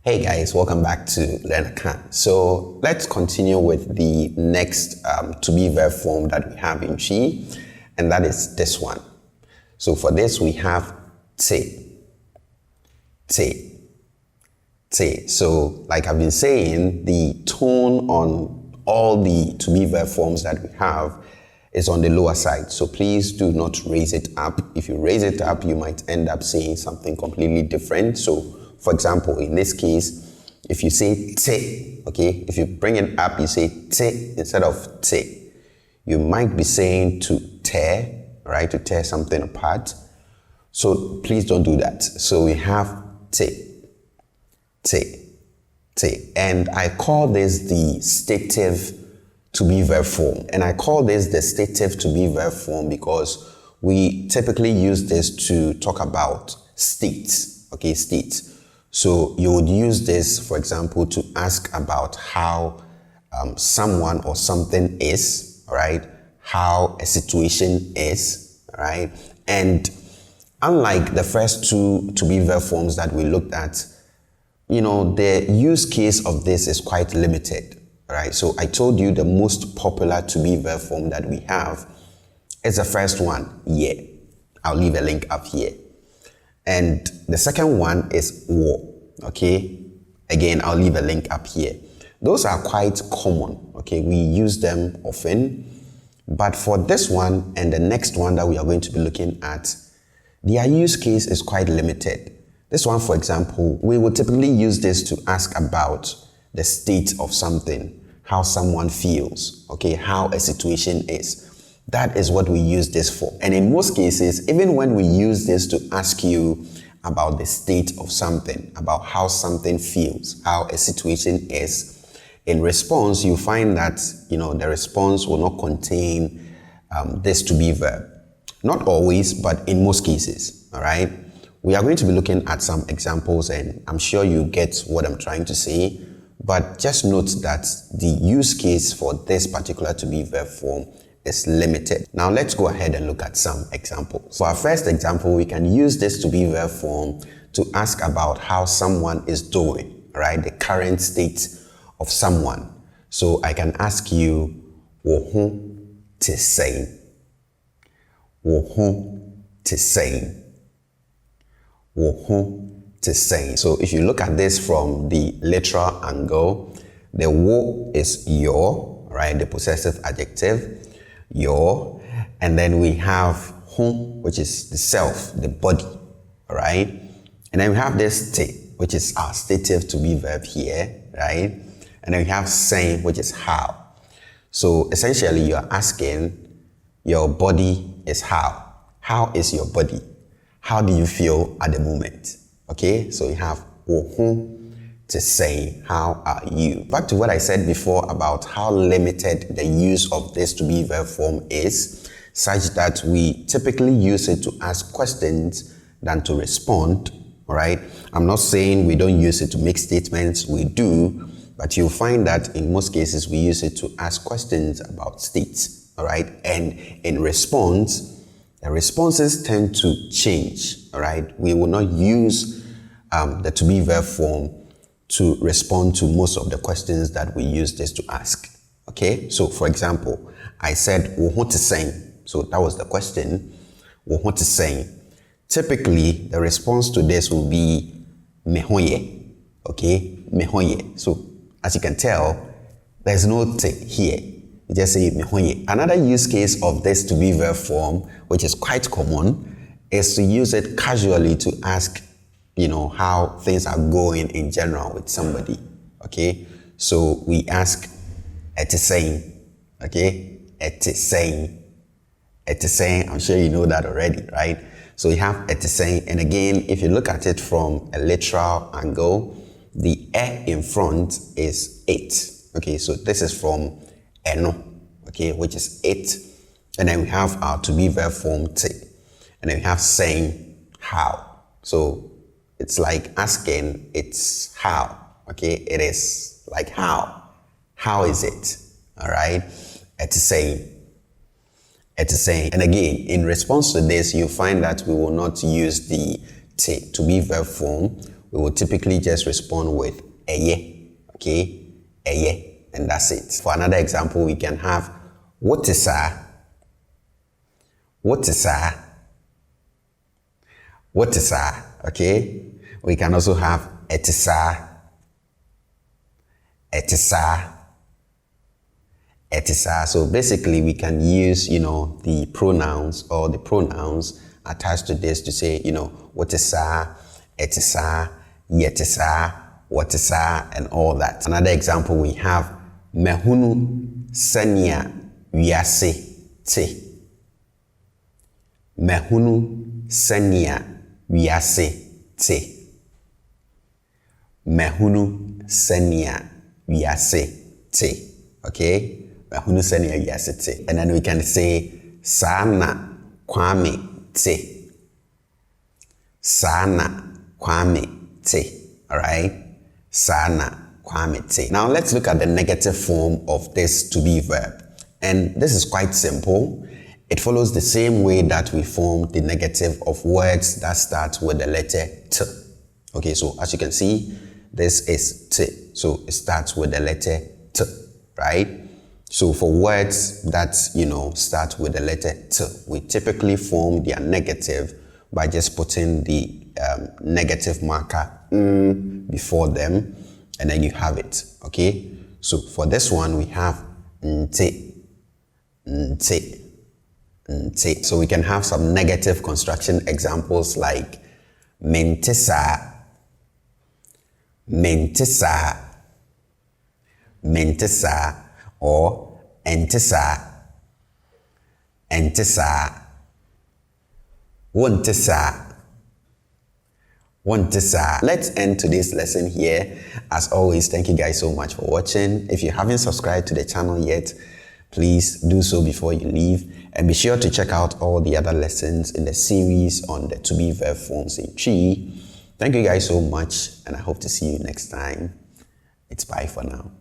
Hey guys, welcome back to LEARNAKAN. So let's continue with the next to be verb form that we have in Twi, and that is this one. So for this we have te. So like I've been saying, the tone on all the to be verb forms that we have is on the lower side. So please do not raise it up. If you raise it up, you might end up saying something completely different. So for example, in this case, if you say te, okay, if you bring it up, you say te instead of te. You might be saying to tear, right, to tear something apart. So please don't do that. So we have te. And I call this the stative to be verb form. And I call this the stative to be verb form because we typically use this to talk about states, okay, states. So you would use this, for example, to ask about how someone or something is, right? How a situation is, right? And unlike the first two to be verb forms that we looked at, you know, the use case of this is quite limited, right? So I told you the most popular to be verb form that we have is the first one, yeah. I'll leave a link up here. And the second one is wo, okay? Again, I'll leave a link up here. Those are quite common, okay? We use them often. But for this one and the next one that we are going to be looking at, their use case is quite limited. This one, for example, we would typically use this to ask about the state of something, how someone feels, okay? How a situation is. That is what we use this for. And in most cases, even when we use this to ask you about the state of something, about how something feels, how a situation is, in response, you find that, you know, the response will not contain this to be verb. Not always, but in most cases, all right? We are going to be looking at some examples, and I'm sure you get what I'm trying to say, but just note that the use case for this particular to be verb form is limited. Now let's go ahead and look at some examples. For our first example, we can use this to be verb form to ask about how someone is doing, right? The current state of someone. So I can ask you, wo ho te sɛn? Wo ho te sɛn? Wo ho te sɛn? So if you look at this from the literal angle, the wo is your, right? The possessive adjective. Your, and then we have ho, which is the self, the body, right? And then we have this te, which is our stative to be verb here, right? And then we have sɛn, which is how. So essentially you're asking, your body is how. How is your body? How do you feel at the moment? Okay, so you have wo ho te sɛn, how are you? Back to what I said before about how limited the use of this to be verb form is, such that we typically use it to ask questions than to respond, all right? I'm not saying we don't use it to make statements, we do, but you'll find that in most cases we use it to ask questions about states, all right? And in response, the responses tend to change, all right? We will not use the to be verb form to respond to most of the questions that we use this to ask, okay? So for example, I said, wo ho te sɛn? So that was the question, wo ho te sɛn? Typically, the response to this will be me ho ye, okay? Me ho ye. So as you can tell, there's no te here. You just say me ho ye. Another use case of this to be verb form, which is quite common, is to use it casually to ask, you know, how things are going in general with somebody, okay? So we ask, ɛte sɛn, okay? Ɛte sɛn. Ɛte sɛn, I'm sure you know that already, right? So we have ɛte sɛn, and again, if you look at it from a literal angle, the ɛ in front is it, okay? So this is from ɛno, okay, which is it, and then we have our to be verb form te, and then we have sɛn, how. So it's like asking, it's how, okay? It is like how. How is it? All right? Ɛte sɛn. Ɛte sɛn. And again, in response to this, you find that we will not use the te to be verb form. we will typically just respond with eye, okay? Eye, and that's it. For another example, we can have what is a, what is a, what is a, okay? We can also have etisa, etisa, etisa. So basically we can use, the pronouns or the pronouns attached to this to say, what is a, etisa, yetisa, what is a, and all that. Another example we have mehunu sania wiase te. Mehunu sania wiase te. Mehunu sania wiase te. Okay? Mehunu sania wiase te. And then we can say sana kwame te. Sana kwame te. Alright? Sana kwame te. Now let's look at the negative form of this to be verb. And this is quite simple. It follows the same way that we form the negative of words that start with the letter T. Okay, so as you can see, this is T. So it starts with the letter T, right? So for words that, start with the letter T, we typically form their negative by just putting the negative marker before them, and then you have it, okay? So for this one, we have nte, nte, nte. So we can have some negative construction examples like mentisa, mentisa, mentisa, or entisa, entisa, wontisa, wontisa. Let's end today's lesson here. As always, thank you guys so much for watching. If you haven't subscribed to the channel yet, please do so before you leave, and be sure to check out all the other lessons in the series on the to be verb forms in Twi. Thank you guys so much, and I hope to see you next time. It's bye for now.